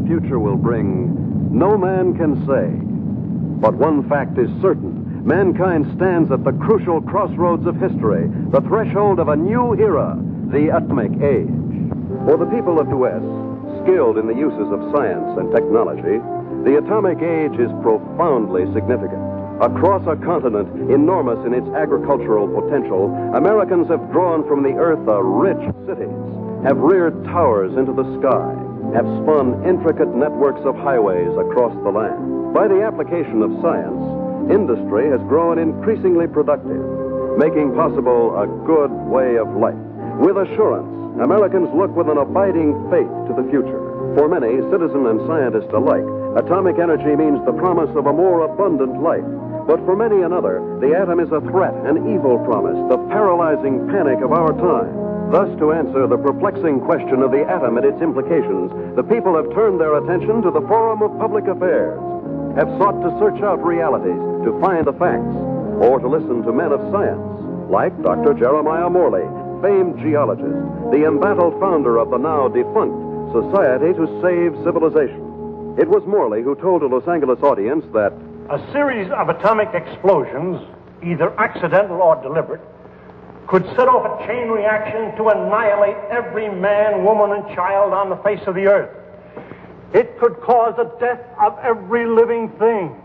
the future will bring, no man can say. But one fact is certain. Mankind stands at the crucial crossroads of history, the threshold of a new era, the atomic age. For the people of the U.S., skilled in the uses of science and technology, the atomic age is profoundly significant. Across a continent enormous in its agricultural potential, Americans have drawn from the earth a rich cities, have reared towers into the sky, have spun intricate networks of highways across the land. By the application of science, industry has grown increasingly productive, making possible a good way of life. With assurance, Americans look with an abiding faith to the future. For many, citizen and scientist alike, atomic energy means the promise of a more abundant life. But for many another, the atom is a threat, an evil promise, the paralyzing panic of our time. Thus, to answer the perplexing question of the atom and its implications, the people have turned their attention to the forum of public affairs, have sought to search out realities, to find the facts, or to listen to men of science, like Dr. Jerimiah Morley, famed geologist, the embattled founder of the now defunct Society to Save Civilization. It was Morley who told a Los Angeles audience that a series of atomic explosions, either accidental or deliberate, could set off a chain reaction to annihilate every man, woman, and child on the face of the earth. It could cause the death of every living thing.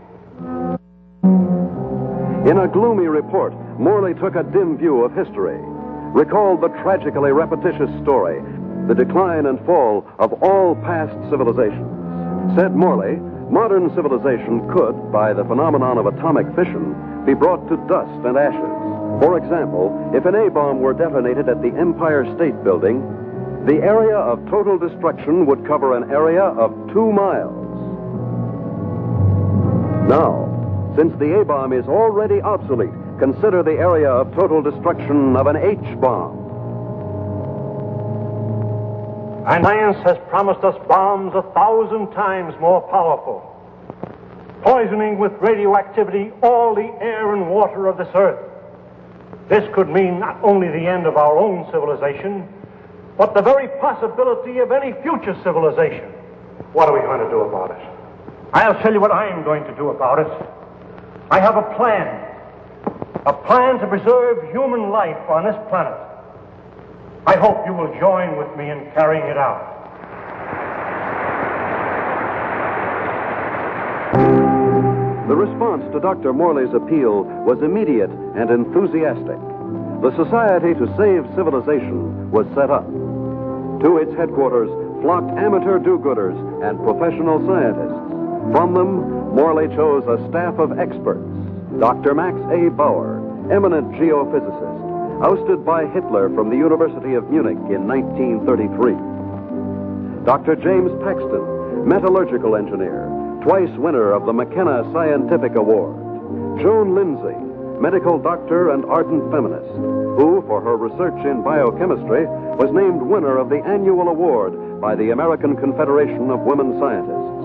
In a gloomy report, Morley took a dim view of history, recalled the tragically repetitious story, the decline and fall of all past civilizations. Said Morley, modern civilization could, by the phenomenon of atomic fission, be brought to dust and ashes. For example, if an A-bomb were detonated at the Empire State Building, the area of total destruction would cover an area of 2 miles. Now, since the A-bomb is already obsolete, consider the area of total destruction of an H-bomb. And science has promised us bombs 1,000 times more powerful, poisoning with radioactivity all the air and water of this earth. This could mean not only the end of our own civilization, but the very possibility of any future civilization. What are we going to do about it? I'll tell you what I am going to do about it. I have a plan to preserve human life on this planet. I hope you will join with me in carrying it out. The response to Dr. Morley's appeal was immediate and enthusiastic. The Society to Save Civilization was set up. To its headquarters flocked amateur do-gooders and professional scientists. From them, Morley chose a staff of experts. Dr. Max A. Bauer, eminent geophysicist, ousted by Hitler from the University of Munich in 1933. Dr. James Paxton, metallurgical engineer, twice winner of the McKenna Scientific Award. Joan Lindsay, medical doctor and ardent feminist, who, for her research in biochemistry, was named winner of the annual award by the American Confederation of Women Scientists.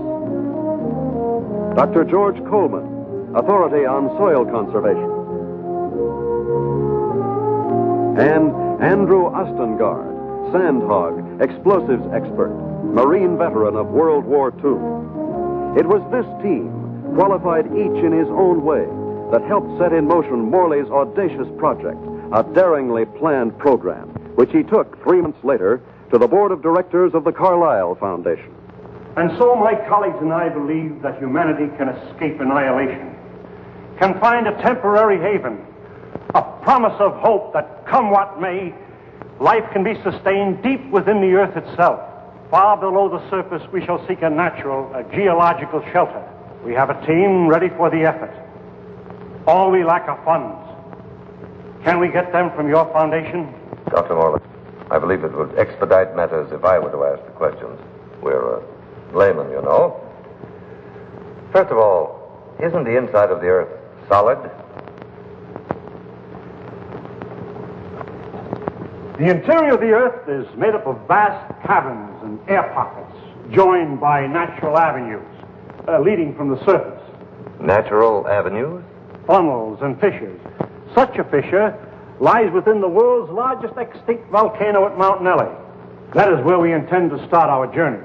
Dr. George Coleman, authority on soil conservation. And Andrew Ostengard, sandhog, explosives expert, Marine veteran of World War II. It was this team, qualified each in his own way, that helped set in motion Morley's audacious project, a daringly planned program, which he took 3 months later to the board of directors of the Carlyle Foundation. And so my colleagues and I believe that humanity can escape annihilation, can find a temporary haven, a promise of hope that, come what may, life can be sustained deep within the earth itself. Far below the surface, we shall seek a natural, a geological shelter. We have a team ready for the effort. All we lack are funds. Can we get them from your foundation? Dr. Morley, I believe it would expedite matters if I were to ask the questions. We're laymen, you know. First of all, isn't the inside of the earth solid? The interior of the earth is made up of vast caverns and air pockets, joined by natural avenues leading from the surface. Natural avenues? Funnels and fissures. Such a fissure lies within the world's largest extinct volcano at Mount Nelly. That is where we intend to start our journey.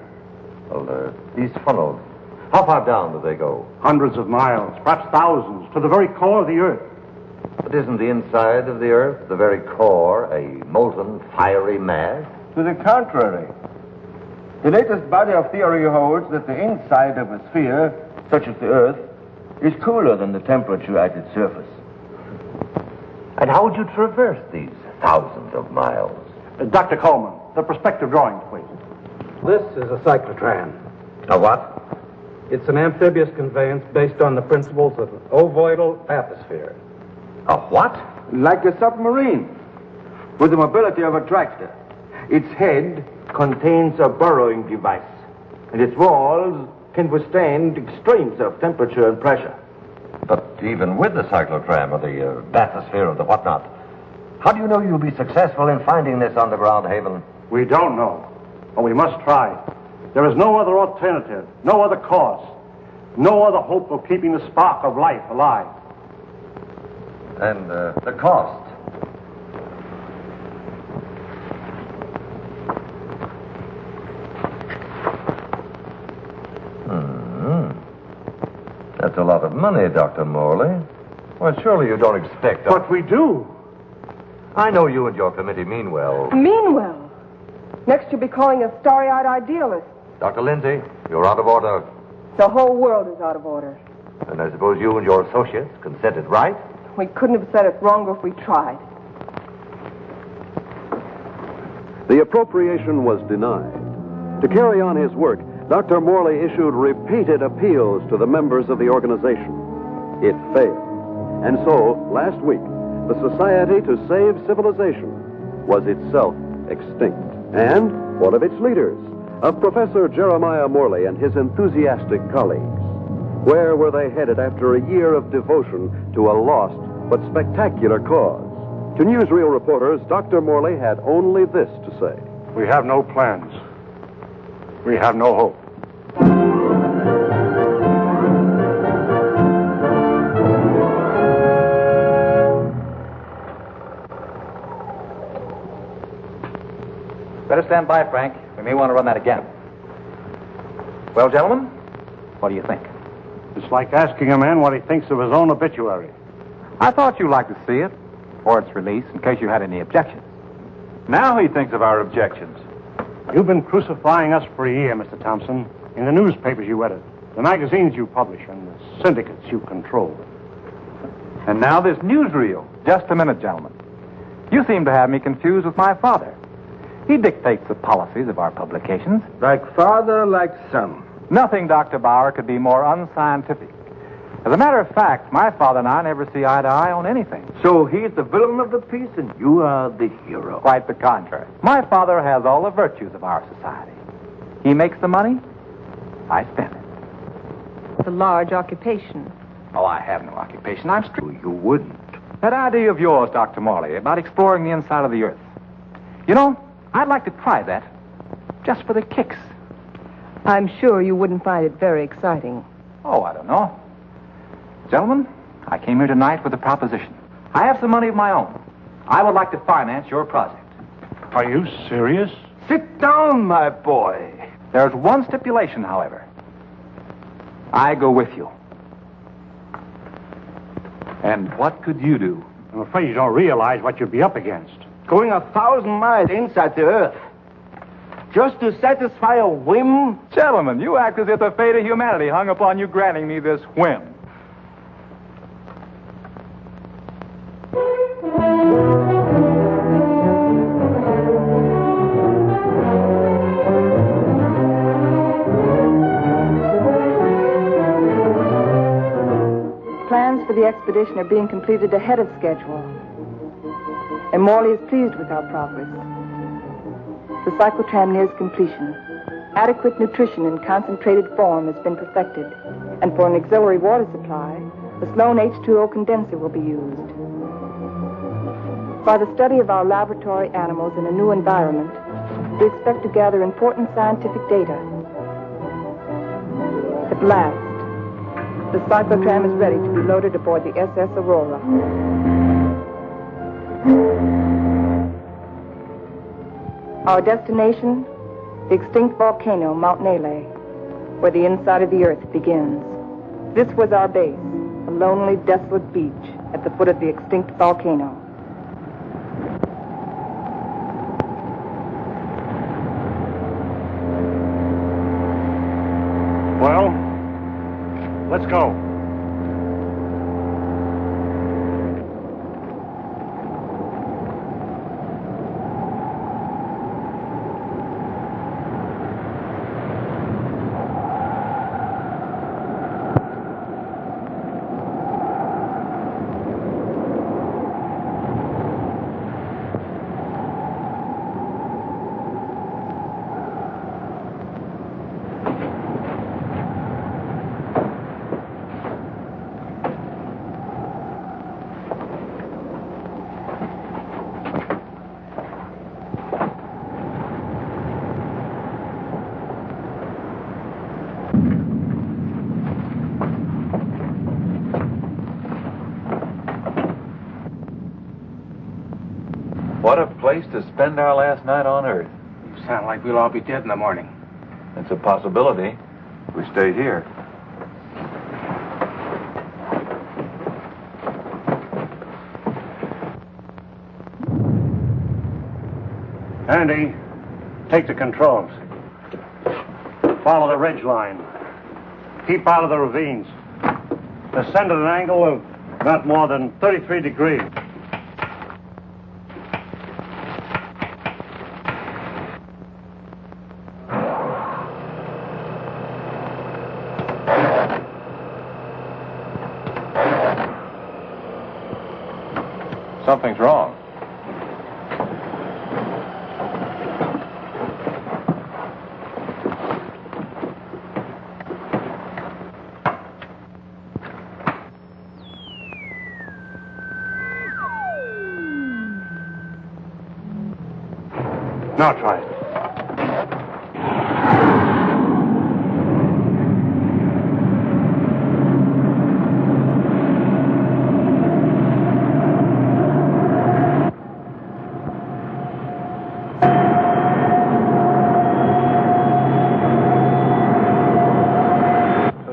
Well, these funnels, how far down do they go? Hundreds of miles, perhaps thousands, to the very core of the Earth. But isn't the inside of the Earth, the very core, a molten, fiery mass? To the contrary. The latest body of theory holds that the inside of a sphere, such as the Earth, is cooler than the temperature at its surface. And how would you traverse these thousands of miles? Dr. Coleman, the perspective drawing, please. This is a cyclotram. A what? It's an amphibious conveyance based on the principles of an ovoidal atmosphere. A what? Like a submarine, with the mobility of a tractor. Its head contains a burrowing device, and its walls can withstand extremes of temperature and pressure. But even with the cyclotram or the bathysphere or the whatnot, how do you know you'll be successful in finding this underground haven? We don't know, but we must try. There is no other alternative, no other course, no other hope of keeping the spark of life alive. And the cost? That's a lot of money, Dr. Morley. Well, surely you don't expect... But we do. I know you and your committee mean well. Mean well? Next you'll be calling us starry-eyed idealists. Dr. Lindsay, you're out of order. The whole world is out of order. And I suppose you and your associates can set it right? We couldn't have said it wrong if we tried. The appropriation was denied. To carry on his work, Dr. Morley issued repeated appeals to the members of the organization. It failed. And so, last week, the Society to Save Civilization was itself extinct. And one of its leaders, of Professor Jerimiah Morley and his enthusiastic colleagues. Where were they headed after a year of devotion to a lost but spectacular cause? To newsreel reporters, Dr. Morley had only this to say. We have no plans. We have no hope. Better stand by, Frank. We may want to run that again. Well, gentlemen, what do you think? It's like asking a man what he thinks of his own obituary. I thought you'd like to see it, or its release, in case you had any objections. Now he thinks of our objections. You've been crucifying us for a year, Mr. Thompson, in the newspapers you edit, the magazines you publish, and the syndicates you control. And now this newsreel. Just a minute, gentlemen. You seem to have me confused with my father. He dictates the policies of our publications. Like father, like son. Nothing, Dr. Bauer, could be more unscientific. As a matter of fact, my father and I never see eye to eye on anything. So he's the villain of the piece and you are the hero. Quite the contrary. My father has all the virtues of our society. He makes the money, I spend it. It's a large occupation. Oh, I have no occupation. I'm strict. You wouldn't. That idea of yours, Dr. Morley, about exploring the inside of the Earth. You know, I'd like to try that, just for the kicks. I'm sure you wouldn't find it very exciting. Oh, I don't know. Gentlemen, I came here tonight with a proposition. I have some money of my own. I would like to finance your project. Are you serious? Sit down, my boy. There's one stipulation, however. I go with you. And what could you do? I'm afraid you don't realize what you'd be up against. Going 1,000 miles inside the Earth. Just to satisfy a whim? Gentlemen, you act as if the fate of humanity hung upon you granting me this whim. Plans for the expedition are being completed ahead of schedule. And Morley is pleased with our progress. The cyclotram nears completion. Adequate nutrition in concentrated form has been perfected. And for an auxiliary water supply, the Sloan H2O condenser will be used. By the study of our laboratory animals in a new environment, we expect to gather important scientific data. At last, the cyclotram is ready to be loaded aboard the SS Aurora. Our destination, the extinct volcano, Mount Nele. where the inside of the earth begins. This was our base, a lonely, desolate beach at the foot of the extinct volcano. Well, let's go. What a place to spend our last night on Earth. You sound like we'll all be dead in the morning. It's a possibility if we stay here. Andy, take the controls. Follow the ridge line. Keep out of the ravines. Descend at an angle of not more than 33 degrees. Something's wrong. Now try it.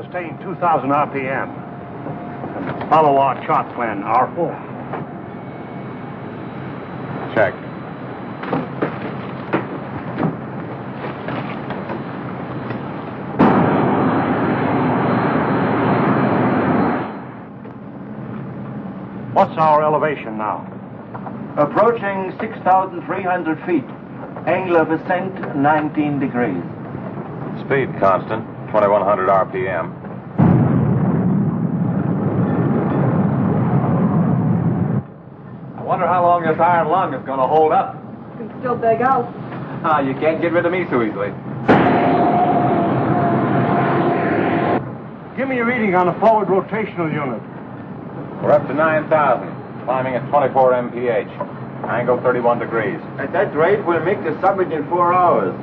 Sustain 2,000 RPM. And follow our chart plan, R4. Check. What's our elevation now? Approaching 6,300 feet. Angle of ascent, 19 degrees. Speed constant, 2,100 RPM. I wonder how long this iron lung is going to hold up. You can still beg out. You can't get rid of me so easily. Give me a reading on the forward rotational unit. We're up to 9,000, climbing at 24 mph. Angle 31 degrees. At that rate, we'll make the summit in 4 hours.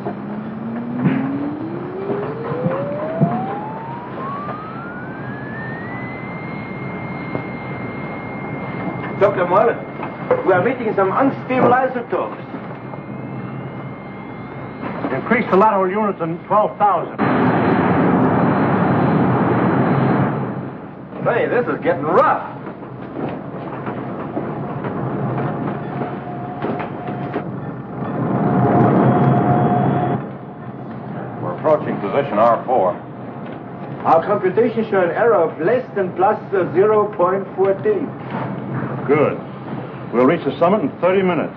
Dr. Morley, we are meeting some unstable isotopes. Increase the lateral units in 12,000. Hey, this is getting rough. We're approaching position R4. Our computations show an error of less than plus 0.14. Good. We'll reach the summit in 30 minutes.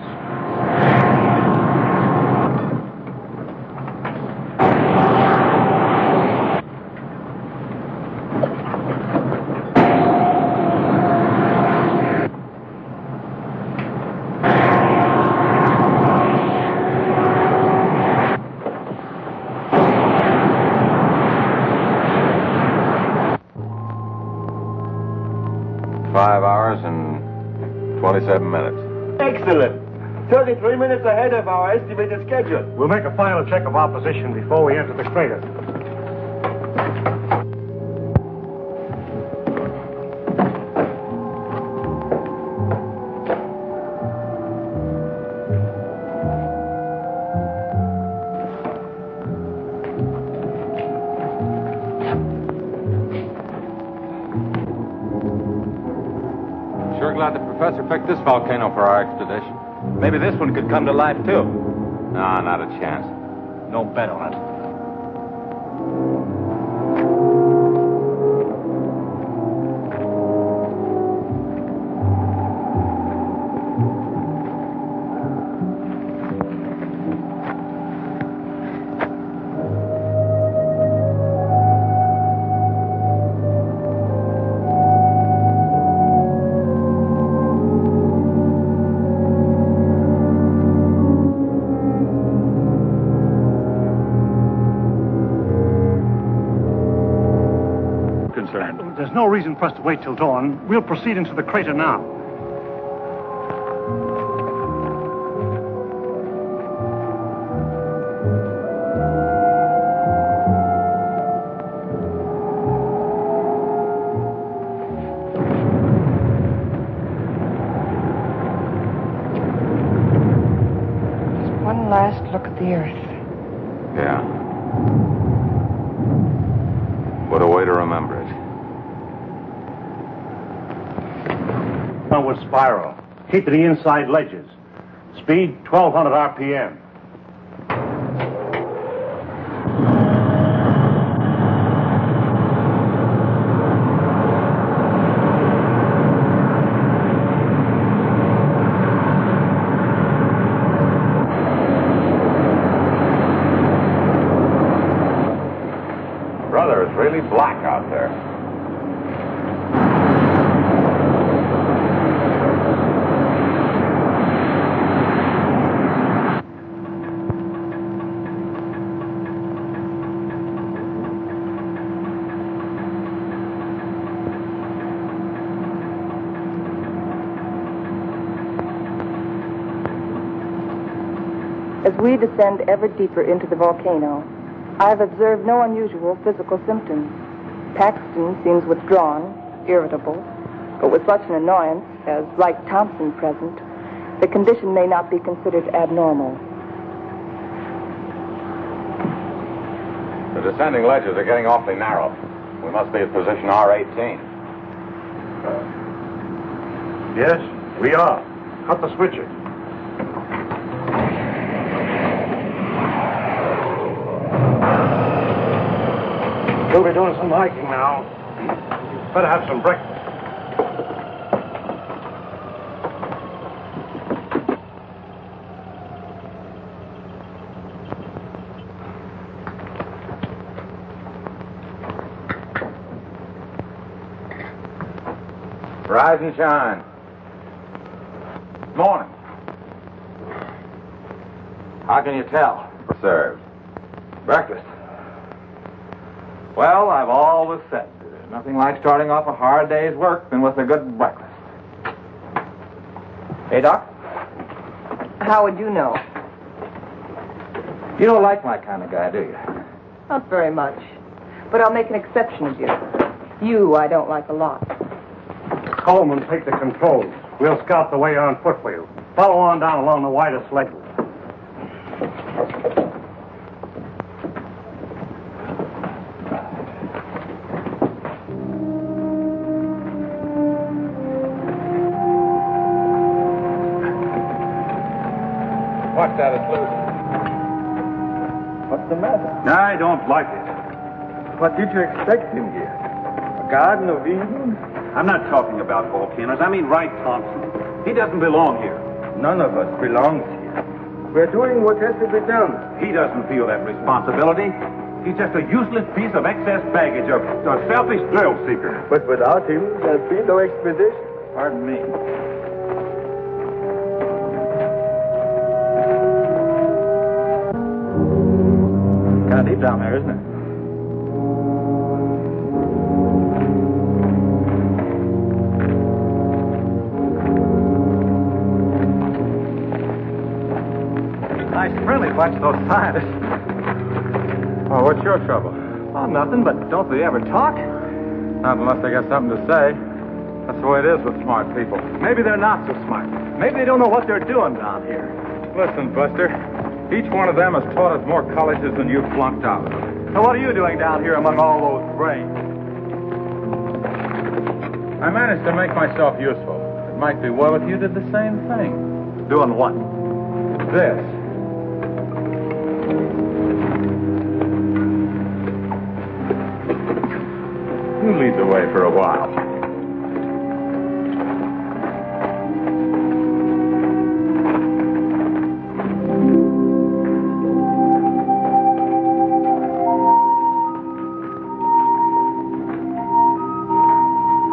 Five hours and 27 minutes. Excellent. 33 minutes ahead of our estimated schedule. We'll make a final check of our position before we enter the crater. Professor picked this volcano for our expedition. Maybe this one could come to life, too. No, not a chance. Don't bet on it. There's no reason for us to wait till dawn. We'll proceed into the crater now. Just one last look at the Earth. Yeah. What a way to remember it. Downward spiral. Keep to the inside ledges. Speed 1,200 RPM. Brother, it's really black out there. As we descend ever deeper into the volcano, I have observed no unusual physical symptoms. Paxton seems withdrawn, irritable, but with such an annoyance as Wright Thompson present, the condition may not be considered abnormal. The descending ledges are getting awfully narrow. We must be at position R18. Yes, we are. Cut the switcher. We'll be doing some hiking now. Better have some breakfast. Rise and shine. Morning. How can you tell? Served. Breakfast. Well, I've always said there's nothing like starting off a hard day's work than with a good breakfast. Hey, Doc? How would you know? You don't like my kind of guy, do you? Not very much. But I'll make an exception of you. You I don't like a lot. Coleman, take the controls. We'll scout the way on foot for you. Follow on down along the widest ledges. Watch that, it's loose. What's the matter? I don't like it. What did you expect him here? A Garden of Eden? I'm not talking about volcanoes. I mean Wright Thompson. He doesn't belong here. None of us belongs here. We're doing what has to be done. He doesn't feel that responsibility. He's just a useless piece of excess baggage, a selfish thrill seeker. But without him, there'd be no expedition. Pardon me. Kind of deep down there, isn't it? Nice friendly bunch, those scientists. Oh, what's your trouble? Oh, nothing, but don't they ever talk? Not unless they got something to say. That's the way it is with smart people. Maybe they're not so smart. Maybe they don't know what they're doing down here. Listen, Buster. Each one of them has taught us more colleges than you've flunked out of. So what are you doing down here among all those brains? I managed to make myself useful. It might be well if you did the same thing. Doing what? This. You lead the way for a while.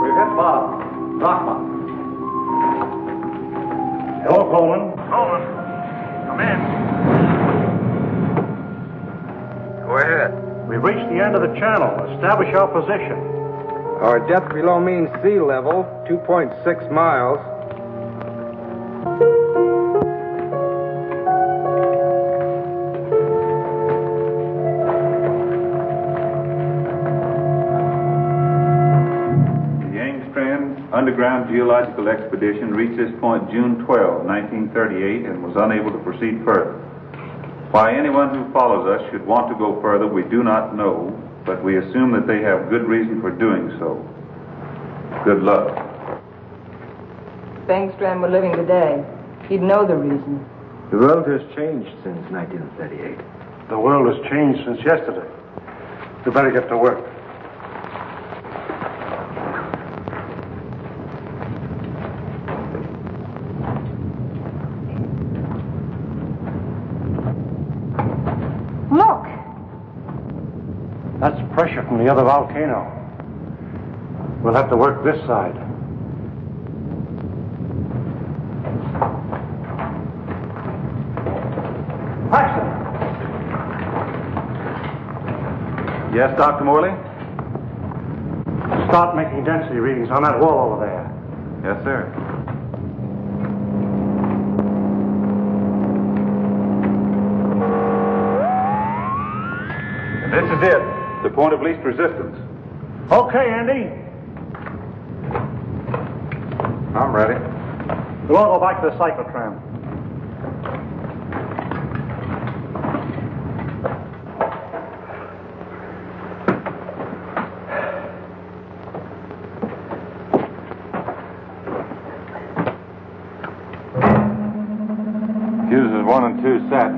We've hit bottom. Rock bottom. Hello, Coleman. Coleman, come in. Go ahead. We've reached the end of the channel. Establish our position. Our depth below mean sea level, 2.6 miles. The Angstrom Underground Geological Expedition reached this point June 12, 1938, and was unable to proceed further. Why anyone who follows us should want to go further, we do not know, but we assume that they have good reason for doing so. Good luck. If Engstrom were living today, he'd know the reason. The world has changed since 1938. The world has changed since yesterday. We better get to work. Look! That's pressure from the other volcano. We'll have to work this side. Paxton! Yes, Dr. Morley? Start making density readings on that wall over there. Yes, sir. This is it. The point of least resistance. Okay, Andy. I'm ready. We'll all go back to the cyclotram. Fuses 1 and 2 set.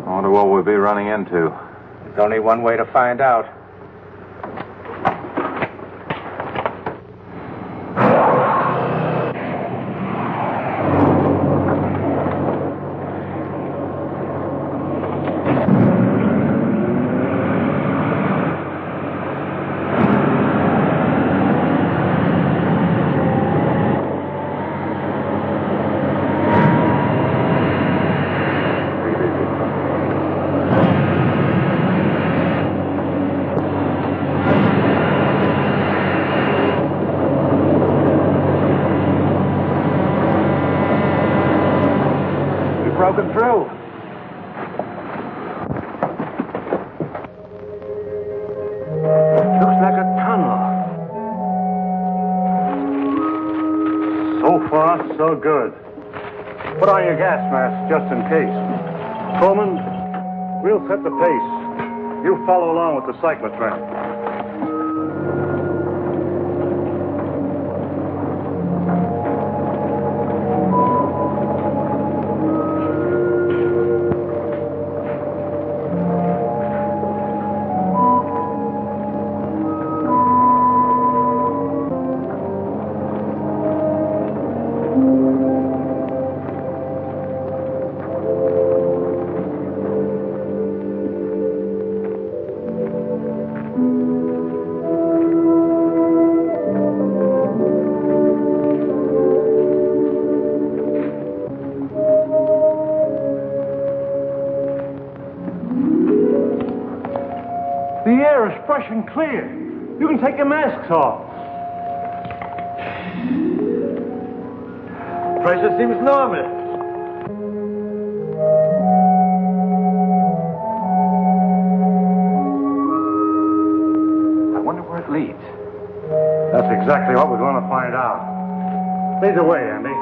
I wonder what we'll be running into. There's only one way to find out. Broken through. Looks like a tunnel. So far, so good. Put on your gas mask just in case. Coleman, we'll set the pace. You follow along with the cyclotram. Fresh and clear. You can take your masks off. Pressure seems normal. I wonder where it leads. That's exactly what we're going to find out. Lead the way, Andy.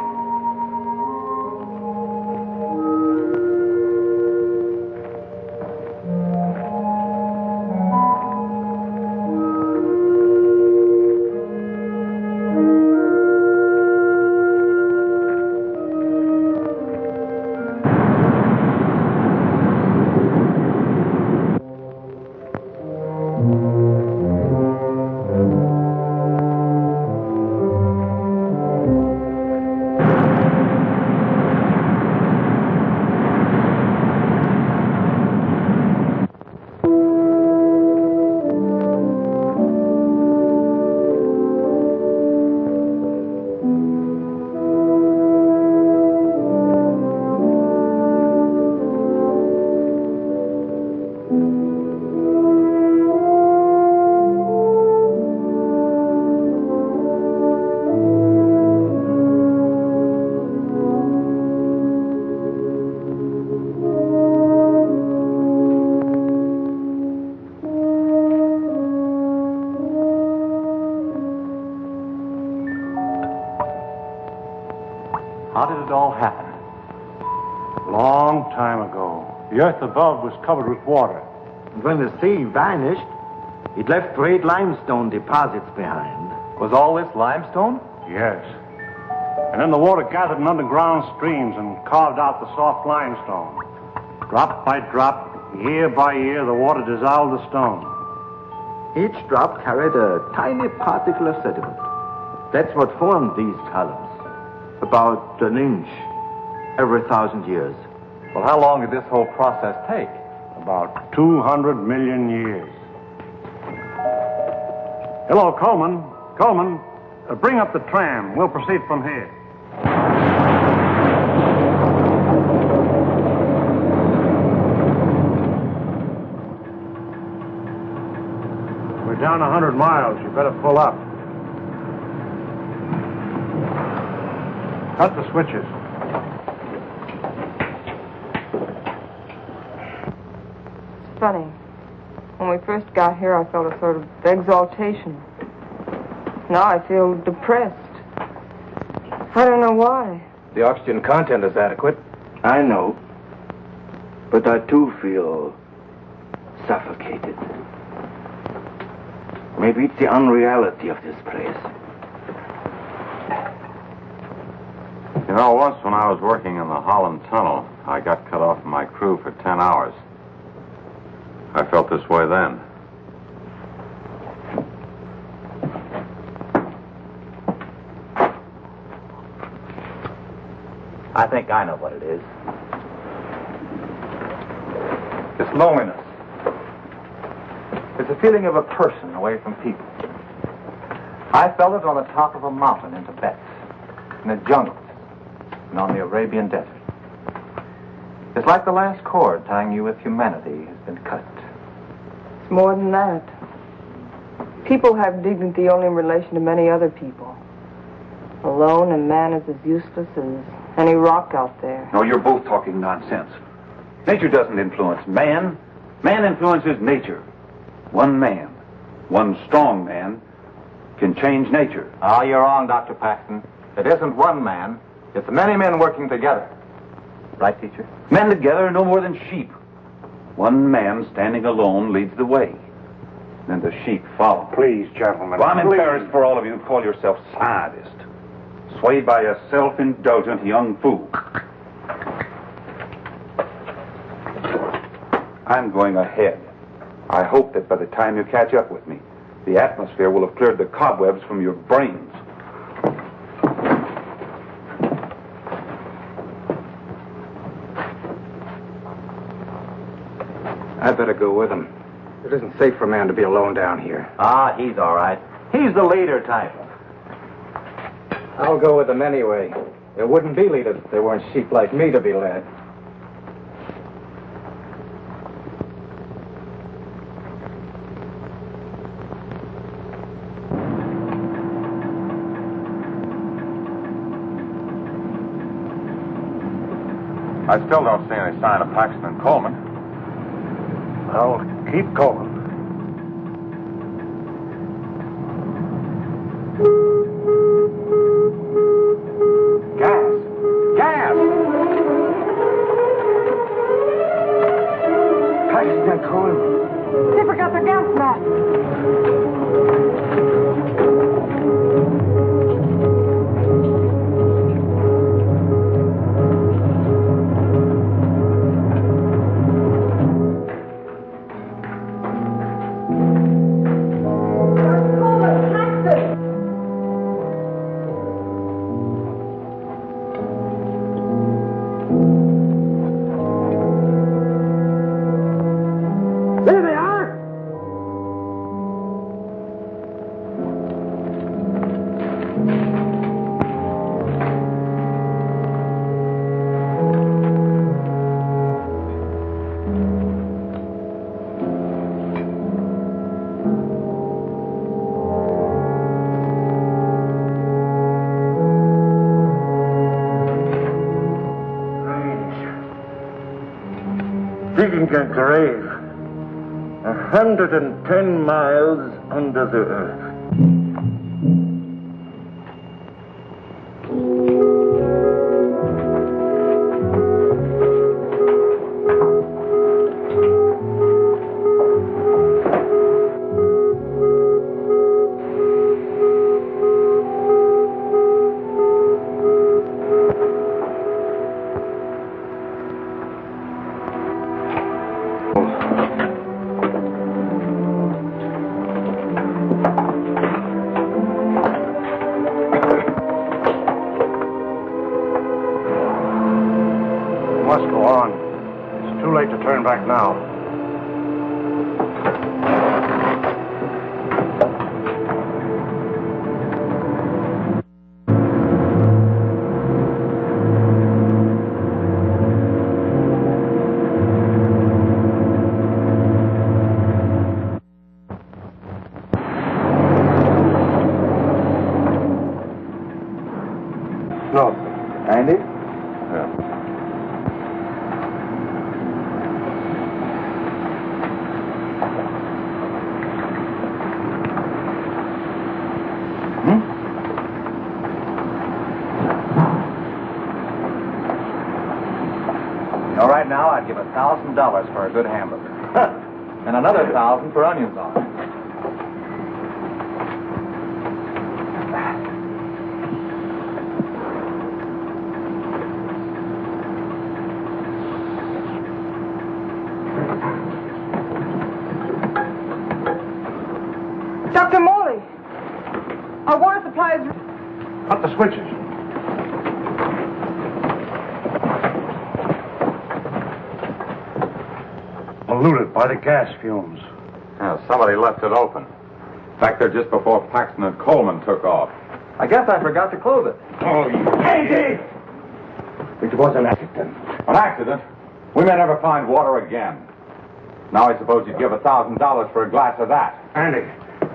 How did it all happen? Long time ago. The earth above was covered with water. When the sea vanished, it left great limestone deposits behind. Was all this limestone? Yes. And then the water gathered in underground streams and carved out the soft limestone. Drop by drop, year by year, the water dissolved the stone. Each drop carried a tiny particle of sediment. That's what formed these columns. About an inch every 1,000 years. Well, how long did this whole process take? About 200 million years. Hello, Coleman. Coleman, bring up the tram. We'll proceed from here. We're down 100 miles. You better pull up. Cut the switches. It's funny. When we first got here, I felt a sort of exaltation. Now I feel depressed. I don't know why. The oxygen content is adequate. I know. But I too feel suffocated. Maybe it's the unreality of this place. You know, once when I was working in the Holland Tunnel, I got cut off from my crew for 10 hours. I felt this way then. I think I know what it is. It's loneliness. It's a feeling of a person away from people. I felt it on the top of a mountain in Tibet, in the jungle, and on the Arabian desert. It's like the last cord tying you with humanity has been cut. It's more than that. People have dignity only in relation to many other people. Alone, a man is as useless as any rock out there. No, you're both talking nonsense. Nature doesn't influence man. Man influences nature. One man, one strong man, can change nature. Oh, you're wrong, Dr. Paxton. It isn't one man. It's many men working together. Right, teacher? Men together are no more than sheep. One man standing alone leads the way. Then the sheep follow. Please, gentlemen. Well, I'm embarrassed for all of you who call yourself scientists. Swayed by a self-indulgent young fool. I'm going ahead. I hope that by the time you catch up with me, the atmosphere will have cleared the cobwebs from your brains. I'd better go with him. It isn't safe for a man to be alone down here. Ah, he's all right. He's the leader type. I'll go with them anyway. There wouldn't be leaders if there weren't sheep like me to be led. I still don't see any sign of Paxton and Coleman. Well, keep going. Gas! Paxton and Coleman. They forgot their gas mask. Digging a grave 110 miles under the earth. turn back now. No. Andy? You know, right now I'd give $1,000 for a good hamburger. And another 1,000 for onions on it. Dr. Morley, our water supply is... Cut the switches. Polluted by the gas fumes. Yeah, somebody left it open. Back there just before Paxton and Coleman took off. I guess I forgot to close it. Oh, you... Andy! It was an accident. An accident? We may never find water again. Now I suppose you'd give $1,000 for a glass of that. Andy,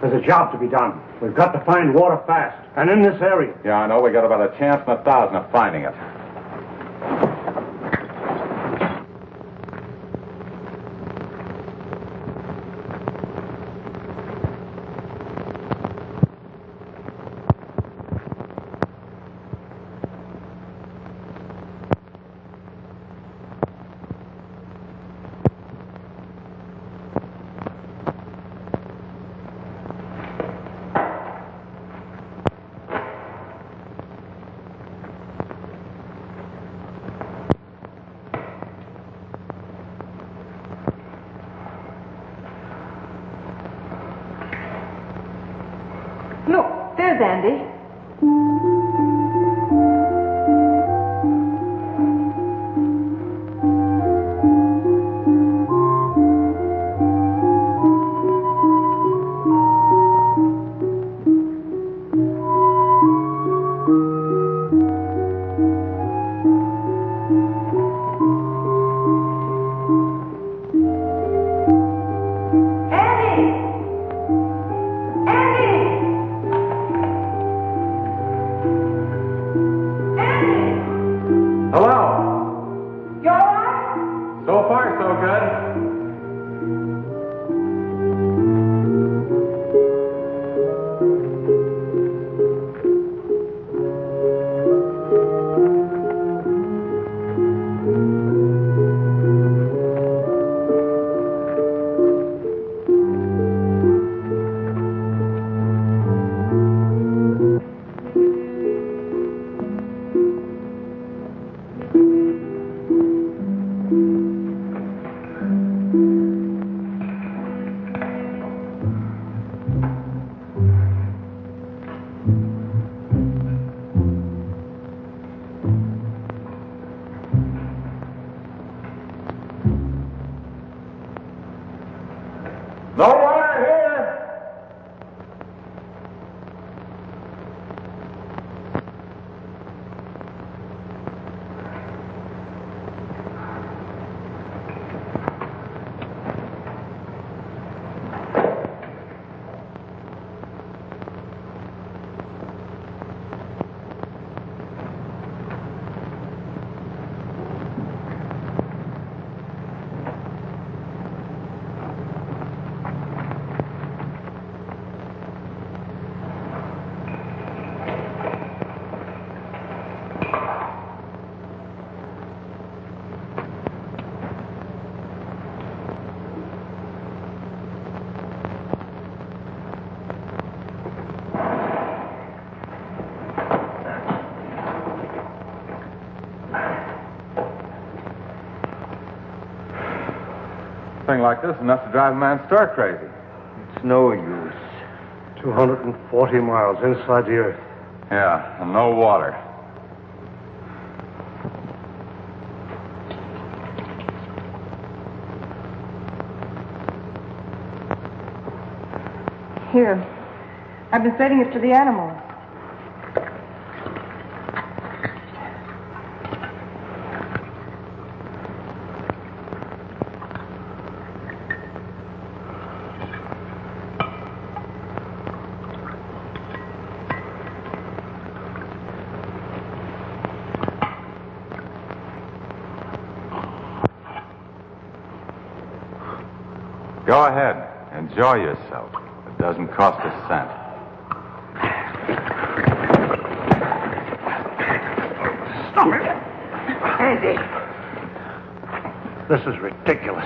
there's a job to be done. We've got to find water fast, and in this area. Yeah, I know. We got about a chance in 1,000 of finding it. Look, there's Andy. No water here! Thing like this enough to drive a man stark crazy. It's no use. 240 miles inside the earth. Yeah, and no water. Here. I've been feeding it to the animals. Go ahead. Enjoy yourself. It doesn't cost a cent. Stop it! Andy! This is ridiculous.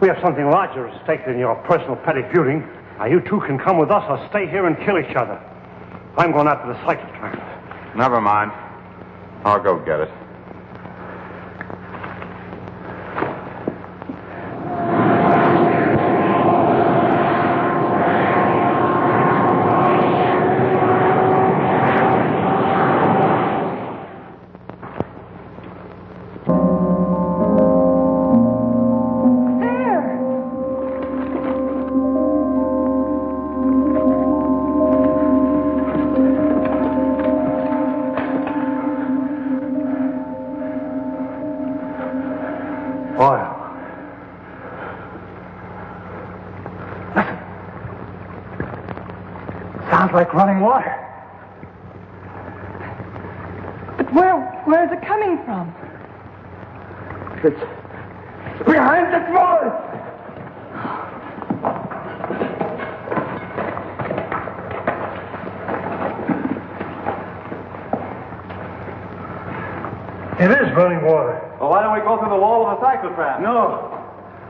We have something larger at stake than your personal petty feuding. Now, you two can come with us or stay here and kill each other. I'm going after the cyclotram. Never mind. I'll go get it. Like running water. But where's it coming from? It's behind this wall. It is running water. Well, why don't we go through the wall with a cyclotram? No.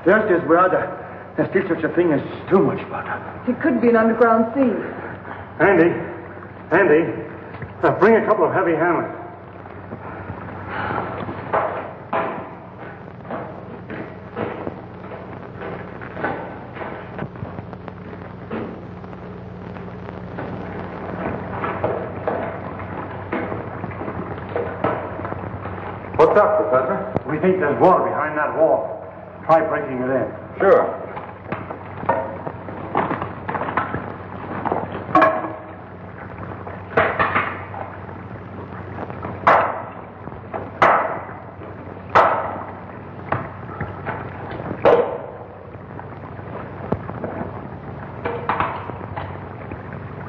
There's this brother. There's still such a thing as too much butter. It could be an underground sea. Andy, bring a couple of heavy hammers. What's up, Professor? We think there's water behind that wall. Try breaking it in. Sure.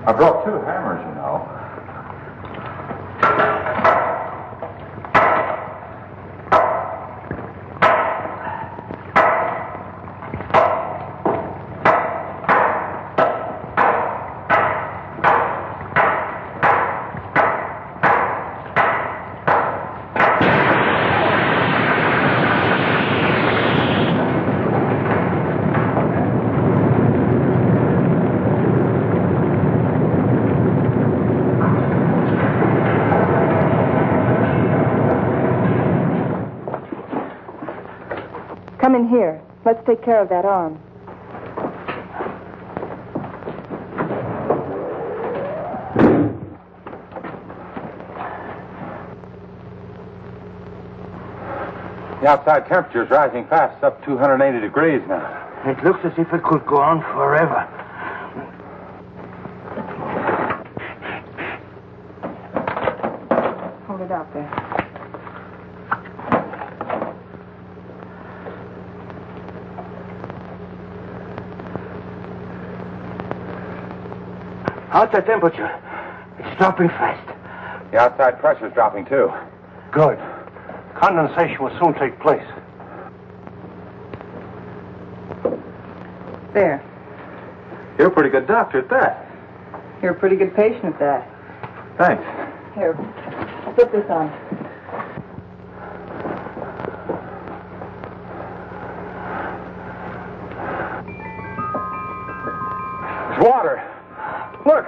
I brought 2 hammers, you know. Come in here. Let's take care of that arm. The outside temperature is rising fast. It's up 280 degrees now. It looks as if it could go on forever. Hold it out there. How's the temperature? It's dropping fast. The outside pressure is dropping, too. Good. Condensation will soon take place. There. You're a pretty good doctor at that. You're a pretty good patient at that. Thanks. Here, put this on. It's water. Look.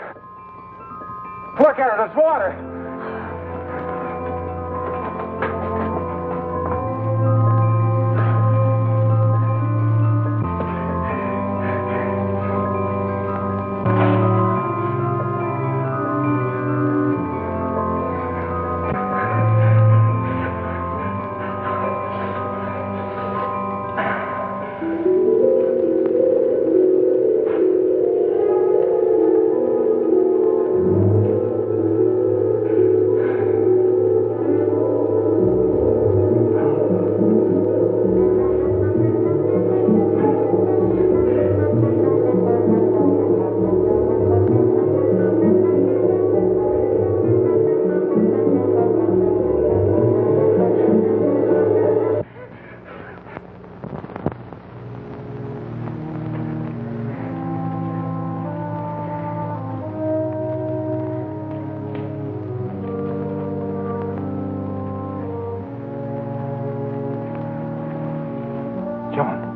Look at it. It's water.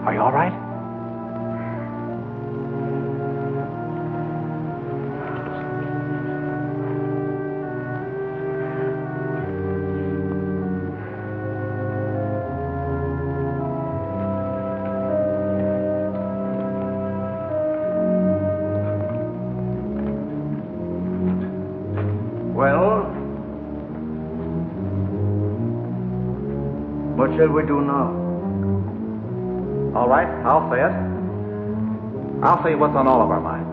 Are you all right? Well, what shall we do now? All right, I'll say it. I'll say what's on all of our minds.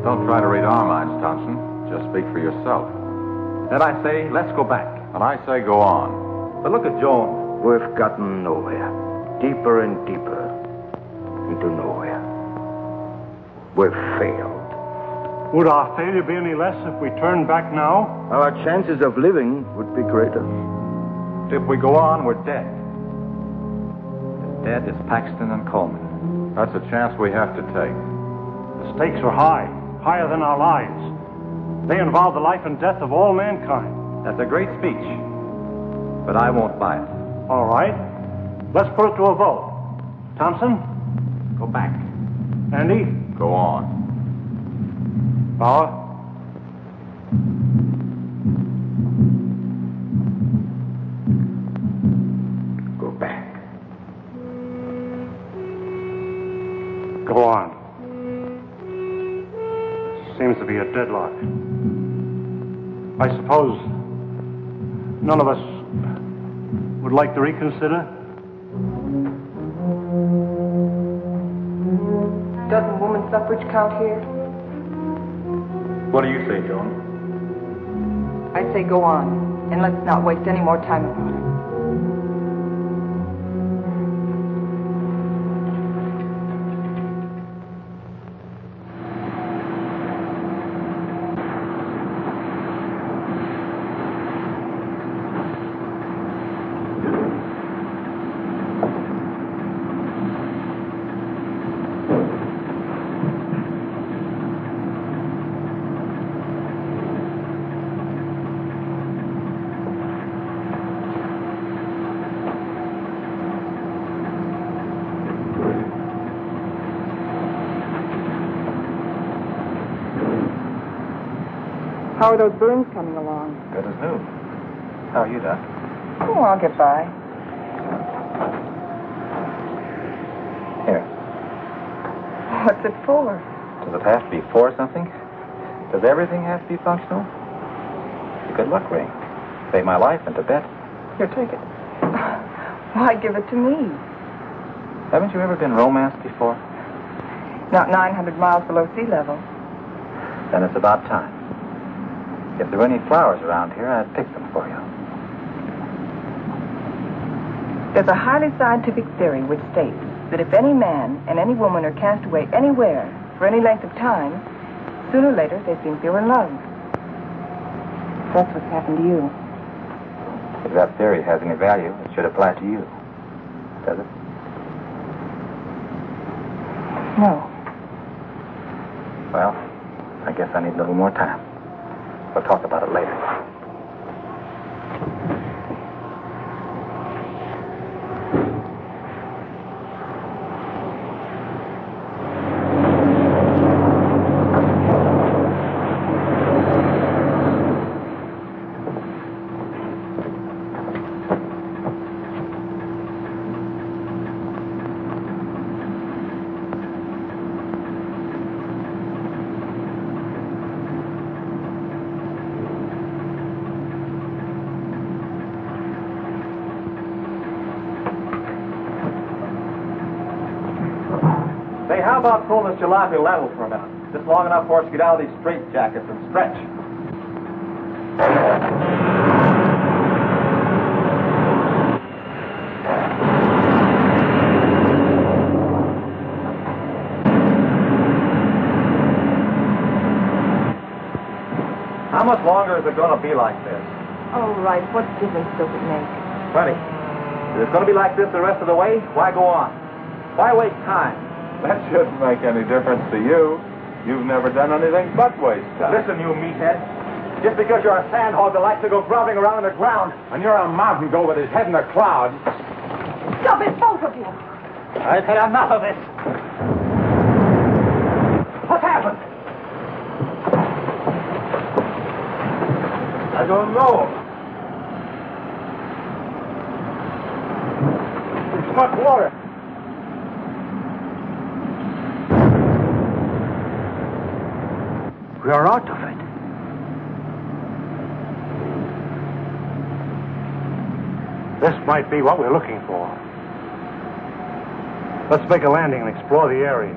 Don't try to read our minds, Thompson. Just speak for yourself. Then I say, let's go back. And I say go on. But look at Joan. We've gotten nowhere. Deeper and deeper into nowhere. We've failed. Would our failure be any less if we turned back now? Our chances of living would be greater. If we go on, we're dead. As dead as Paxton and Coleman. That's a chance we have to take. The stakes are high, higher than our lives. They involve the life and death of all mankind. That's a great speech. But I won't buy it. All right. Let's put it to a vote. Thompson? Go back. Andy? Go on. Bauer? Go back. Go on. Seems to be a deadlock. I suppose none of us would like to reconsider? Doesn't woman suffrage count here? What do you say, Joan? I say go on, and let's not waste any more time about it. How are those burns coming along? Good as new. How are you, Doc? Oh, I'll get by. Here. What's it for? Does it have to be for something? Does everything have to be functional? It's a good luck ring. Saved my life in Tibet. Here, take it. Why give it to me? Haven't you ever been romanced before? Not 900 miles below sea level. Then it's about time. If there were any flowers around here, I'd pick them for you. There's a highly scientific theory which states that if any man and any woman are cast away anywhere for any length of time, sooner or later they think they're in love. That's what's happened to you. If that theory has any value, it should apply to you. Does it? No. Well, I guess I need a little more time. We'll talk about it later. How about pulling this jalopy level for a minute? Just long enough for us to get out of these straitjackets and stretch. How much longer is it going to be like this? Oh, right. What difference does it make? Plenty. If it's going to be like this the rest of the way, why go on? Why waste time? That shouldn't make any difference to you. You've never done anything but waste time. Listen, you meathead. Just because you're a sandhog that likes to go grubbing around in the ground. And you're a mountain goat with his head in the clouds. Stop it, both of you. I've had enough of this. What happened? I don't know. It's much water. We are out of it. This might be what we're looking for. Let's make a landing and explore the area.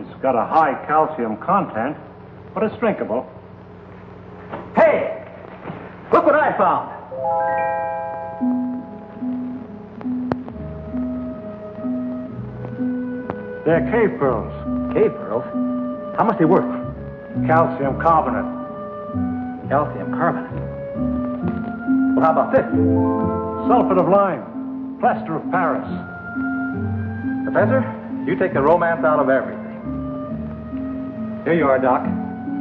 It's got a high calcium content, but it's drinkable. Hey! Look what I found. They're cave pearls. Cave pearls? How much they worth? Calcium carbonate. Calcium carbonate. Well, how about this? Sulfate of lime. Plaster of Paris. Professor, you take the romance out of everything. Here you are, Doc.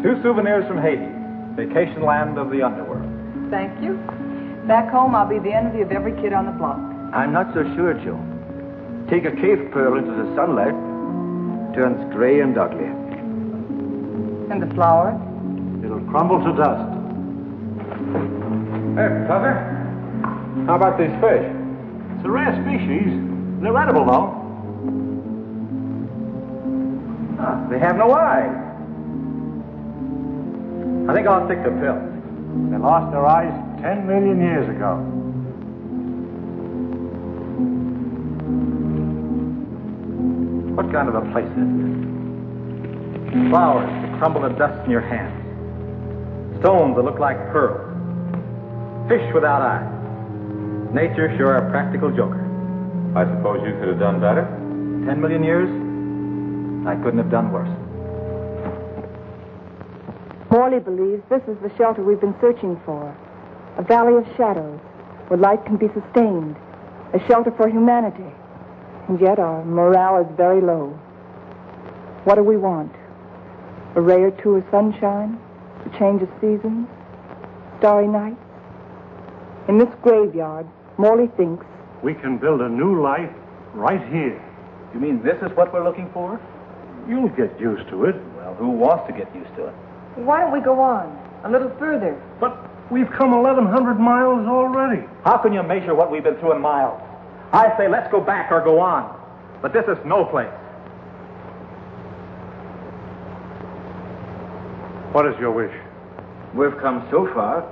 2 souvenirs from Haiti, vacation land of the underworld. Thank you. Back home, I'll be the envy of every kid on the block. I'm not so sure, Joe. Take a cave pearl into the sunlight, turns gray and ugly. And the flowers? It'll crumble to dust. Hey, Professor, how about these fish? It's a rare species. They're edible, though. They have no eyes. I think I'll stick to pills. They lost their eyes 10 million years ago. What kind of a place is this? Flowers that crumble to dust in your hands. Stones that look like pearls. Fish without eyes. Nature sure a practical joker. I suppose you could have done better? 10 million years? I couldn't have done worse. Morley believes this is the shelter we've been searching for. A valley of shadows where life can be sustained. A shelter for humanity. And yet our morale is very low. What do we want? A ray or two of sunshine? A change of seasons? Starry nights? In this graveyard, Morley thinks We can build a new life right here. You mean this is what we're looking for? You'll get used to it. Well, who wants to get used to it? why don't we go on a little further? But we've come 1,100 miles already. How can you measure what we've been through in miles? I say let's go back or go on. But this is no place. What is your wish? We've come so far.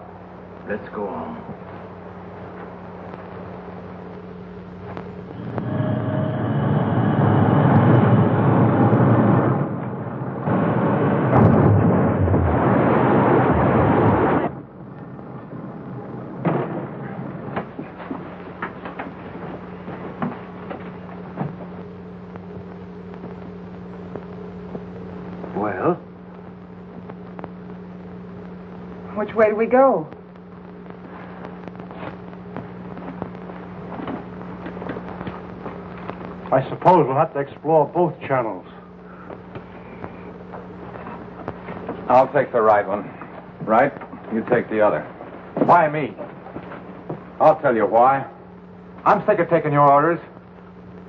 Let's go on. Well? Which way do we go? I suppose we'll have to explore both channels. I'll take the right one. Right? You take the other. Why me? I'll tell you why. I'm sick of taking your orders.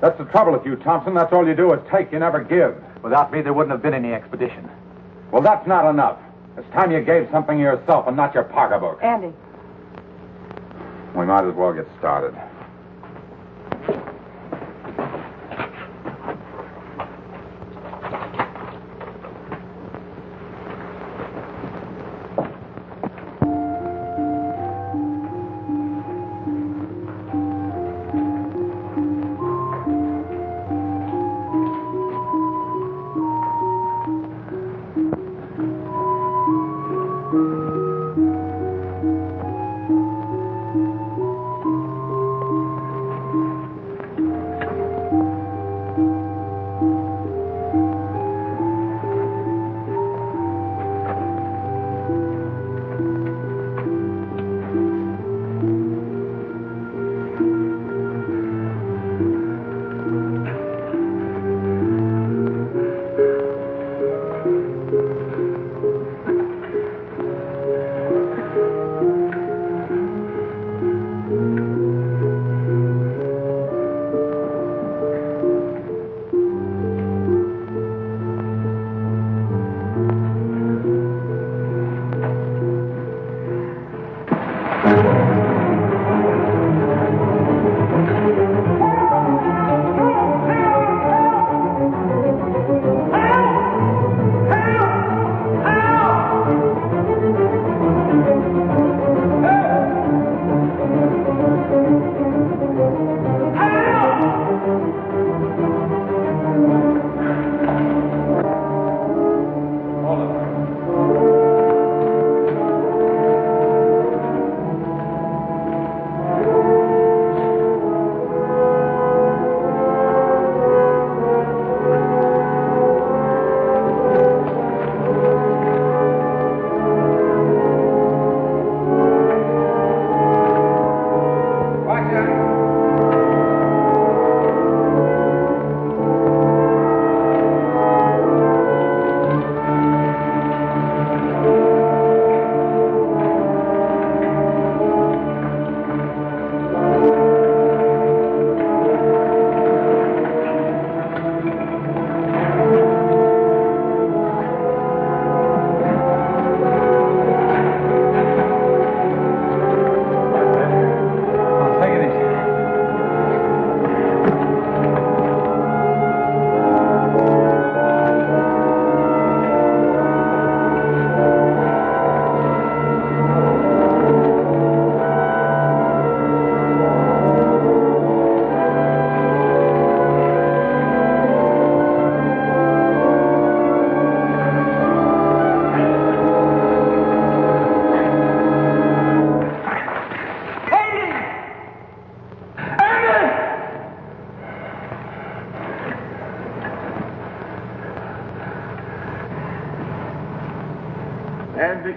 That's the trouble with you, Thompson. That's all you do is take, you never give. Without me, there wouldn't have been any expedition. Well, that's not enough. It's time you gave something yourself and not your pocketbook. Andy. We might as well get started. And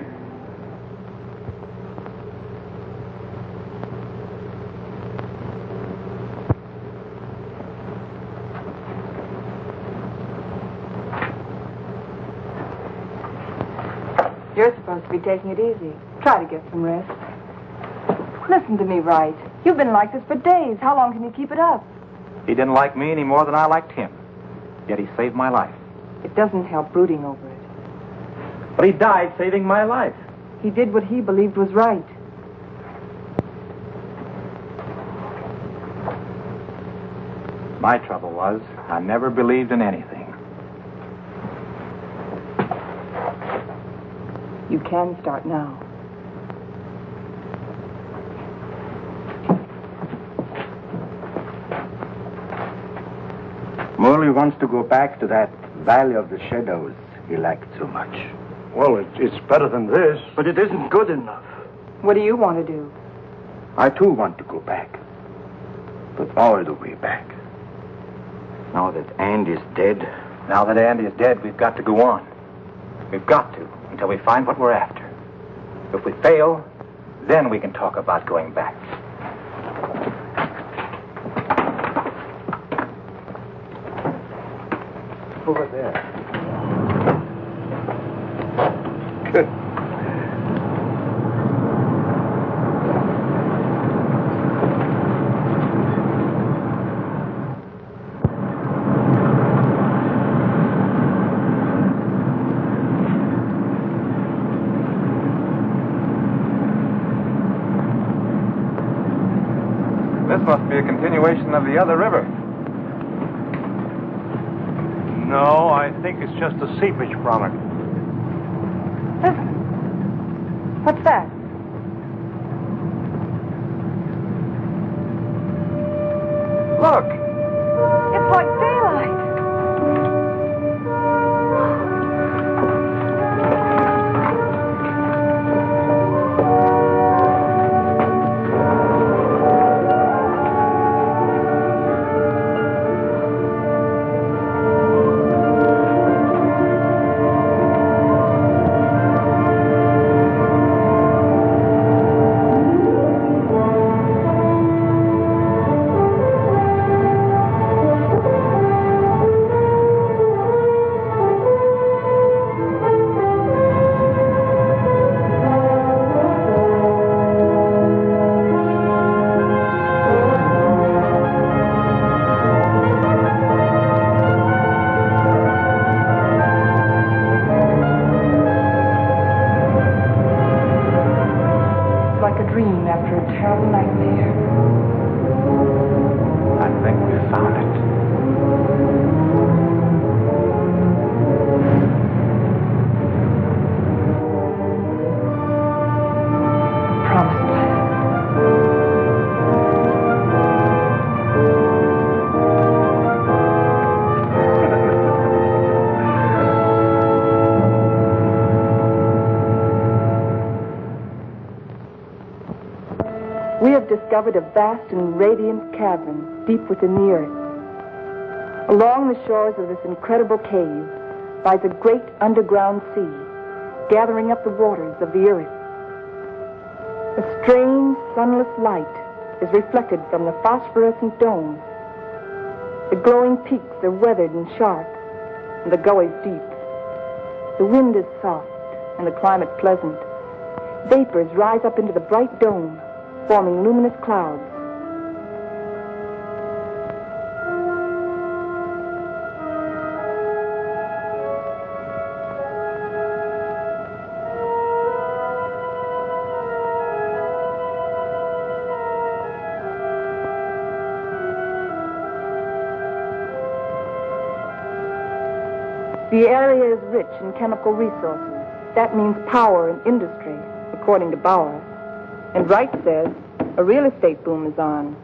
You're supposed to be taking it easy. Try to get some rest. Listen to me, Wright. You've been like this for days. How long can you keep it up? He didn't like me any more than I liked him. Yet he saved my life. It doesn't help brooding over it. But he died saving my life. He did what he believed was right. My trouble was, I never believed in anything. You can start now. Morley wants to go back to that Valley of the Shadows he liked so much. Well, it's better than this. But it isn't good enough. What do you want to do? I, too, want to go back. But all the way back. Now that Andy's dead... Now that Andy is dead, we've got to go on. We've got to, until we find what we're after. If we fail, then we can talk about going back. Over there. This must be a continuation of the other river. No, I think it's just a seepage from it. Listen. What's that? Look! It's like daylight. Discovered a vast and radiant cavern deep within the earth. Along the shores of this incredible cave lies a great underground sea, gathering up the waters of the earth. A strange, sunless light is reflected from the phosphorescent dome. The glowing peaks are weathered and sharp, and the gullies deep. The wind is soft, and the climate pleasant. Vapors rise up into the bright dome, forming luminous clouds. The area is rich in chemical resources. That means power and industry, according to Bauer. And Wright says a real estate boom is on.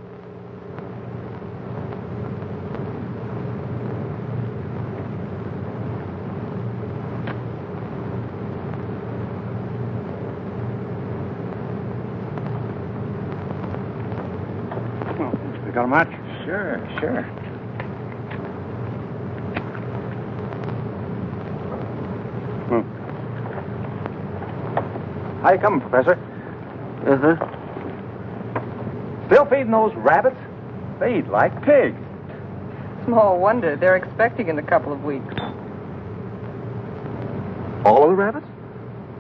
Well, you got a match? Sure. How you coming, Professor? Still feeding those rabbits? They eat like pigs. Small wonder. They're expecting in a couple of weeks. All of the rabbits?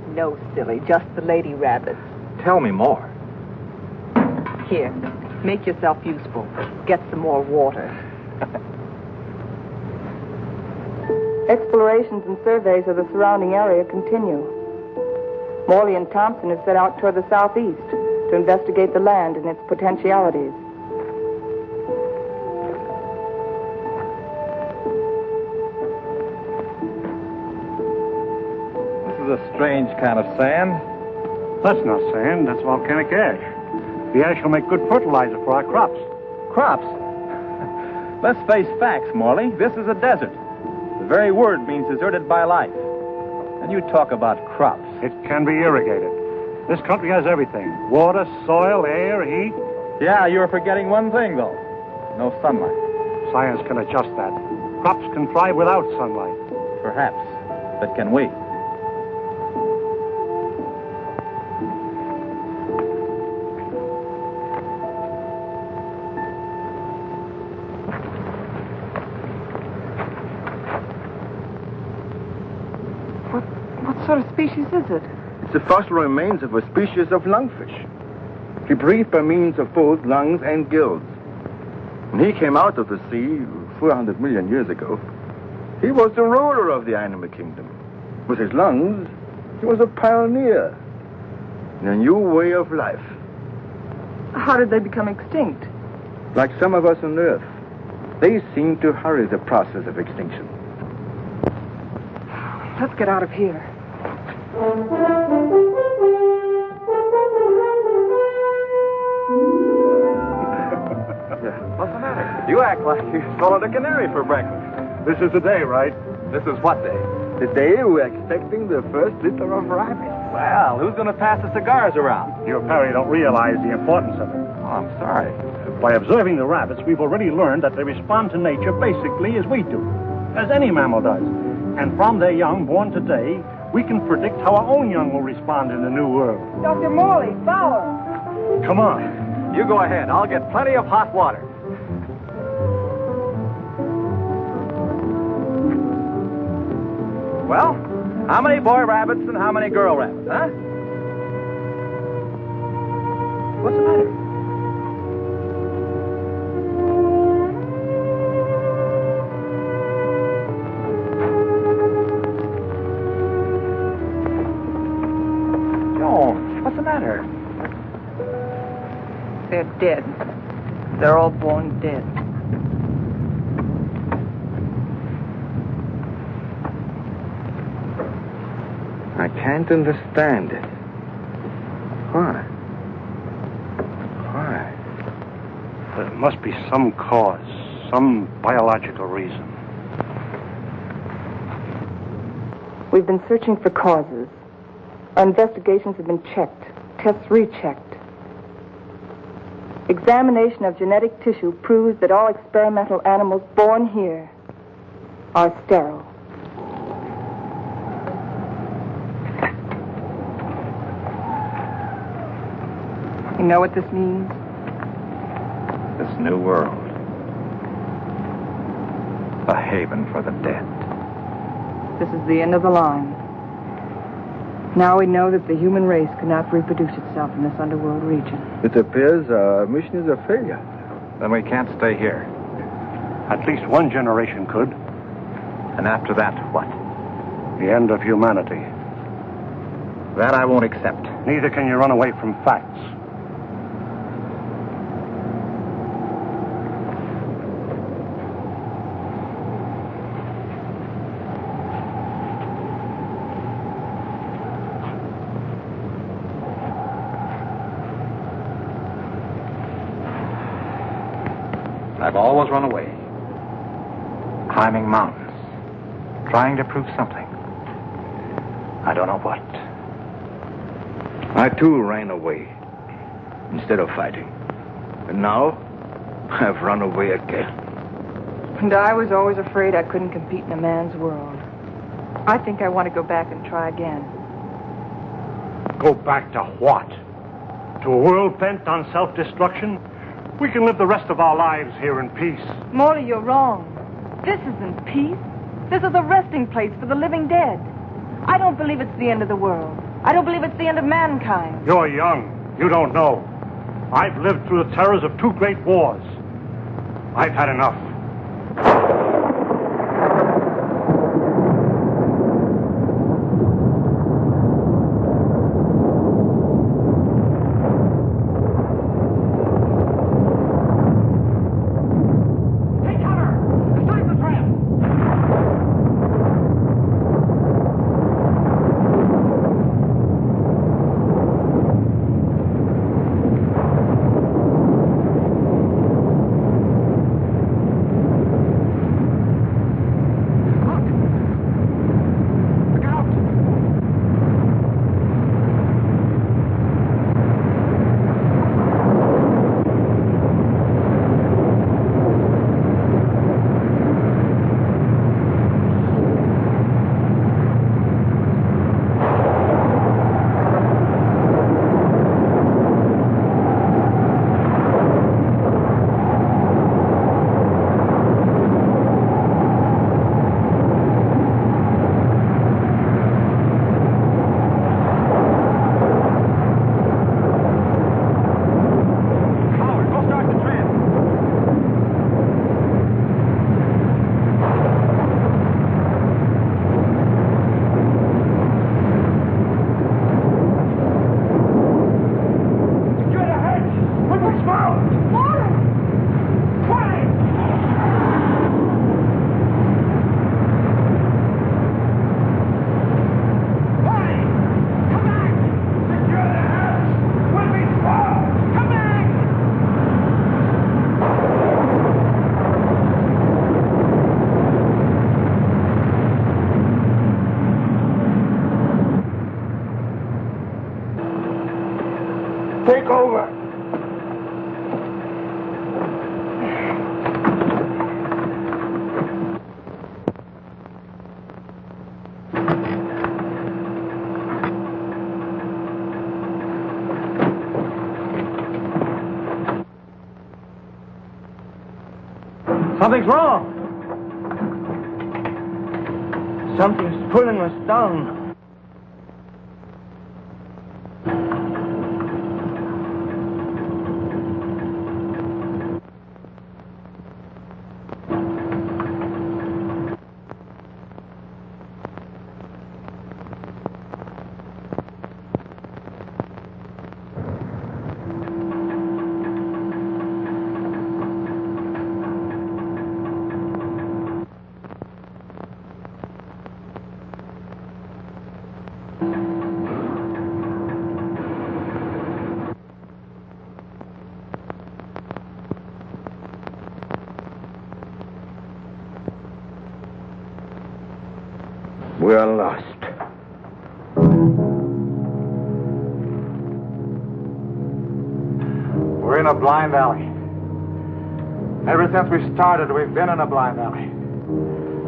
No, silly. Just the lady rabbits. Tell me more. Here. Make yourself useful. Get some more water. Explorations and surveys of the surrounding area continue. Morley and Thompson have set out toward the southeast to investigate the land and its potentialities. This is a strange kind of sand. That's not sand, that's volcanic ash. The ash will make good fertilizer for our crops. Crops? Let's face facts, Morley. This is a desert. The very word means deserted by life. And you talk about crops. It can be irrigated. This country has everything. Water, soil, air, heat. Yeah, you're forgetting one thing, though. No sunlight. Science can adjust that. Crops can thrive without sunlight. Perhaps. But can we? What sort of species is it? It's the fossil remains of a species of lungfish. He breathed by means of both lungs and gills. When he came out of the sea 400 million years ago, he was the ruler of the animal kingdom. With his lungs, he was a pioneer in a new way of life. How did they become extinct? Like some of us on Earth, they seem to hurry the process of extinction. Let's get out of here. What's the matter? You act like you swallowed a canary for breakfast. This is the day, right? This is what day? The day we're expecting the first litter of rabbits. Well, who's going to pass the cigars around? You apparently don't realize the importance of it. Oh, I'm sorry. By observing the rabbits, we've already learned that they respond to nature basically as we do, as any mammal does. And from their young born today, we can predict how our own young will respond in the new world. Dr. Morley, follow. Come on. You go ahead. I'll get plenty of hot water. Well, how many boy rabbits and how many girl rabbits, huh? What's the matter? Joan, what's the matter? They're dead. They're all born dead. I can't understand it. Why? Why? There must be some cause, some biological reason. We've been searching for causes. Our investigations have been checked, tests rechecked. Examination of genetic tissue proves that all experimental animals born here are sterile. You know what this means? This new world. A haven for the dead. This is the end of the line. Now we know that the human race cannot reproduce itself in this underworld region. It appears our mission is a failure. Then we can't stay here. At least one generation could. And after that, what? The end of humanity. That I won't accept. Neither can you run away from facts. I've always run away. Climbing mountains. Trying to prove something. I don't know what. I, too, ran away instead of fighting. And now, I've run away again. And I was always afraid I couldn't compete in a man's world. I think I want to go back and try again. Go back to what? To a world bent on self-destruction? We can live the rest of our lives here in peace. Morley, you're wrong. This isn't peace. This is a resting place for the living dead. I don't believe it's the end of the world. I don't believe it's the end of mankind. You're young. You don't know. I've lived through the terrors of 2 great wars. I've had enough. Take over. Something's wrong. Something's pulling us down. We are lost. We're in a blind alley. Ever since we started, we've been in a blind alley.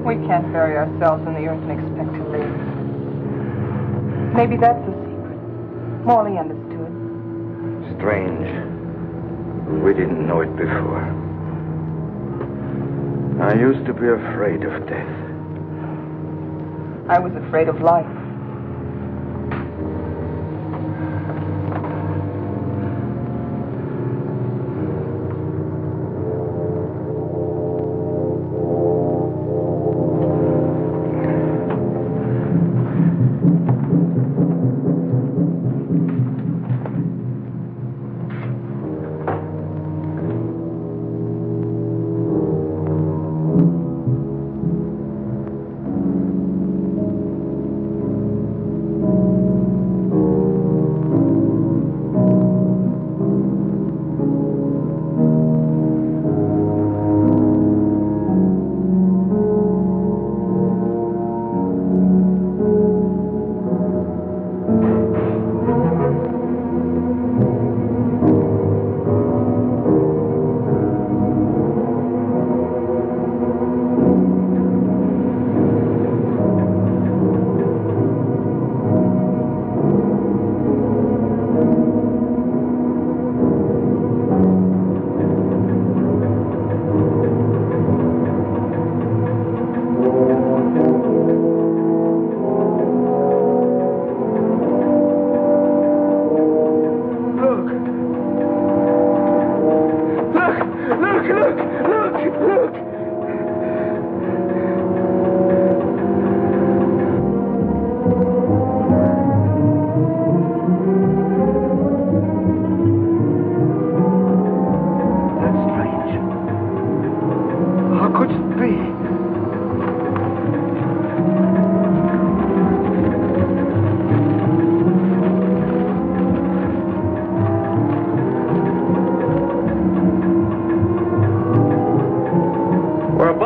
We can't bury ourselves in the earth and expect to live. Maybe that's the secret. Morley understood. Strange. We didn't know it before. I used to be afraid of death. I was afraid of life.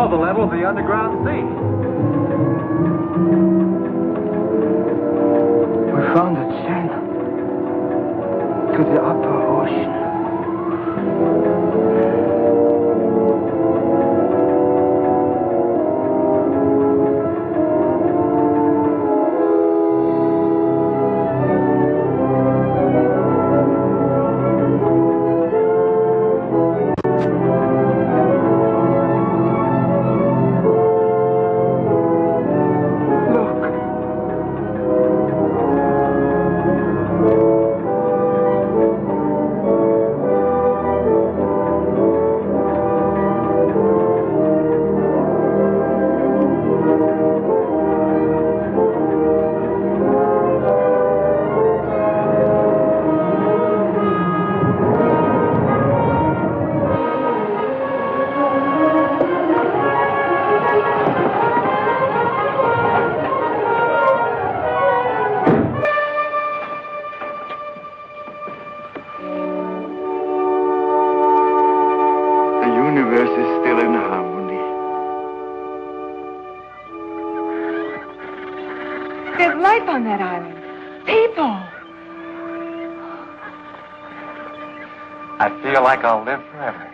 below the level of the underground sea. We found a channel to the upper ocean. There's life on that island. People. I feel like I'll live forever.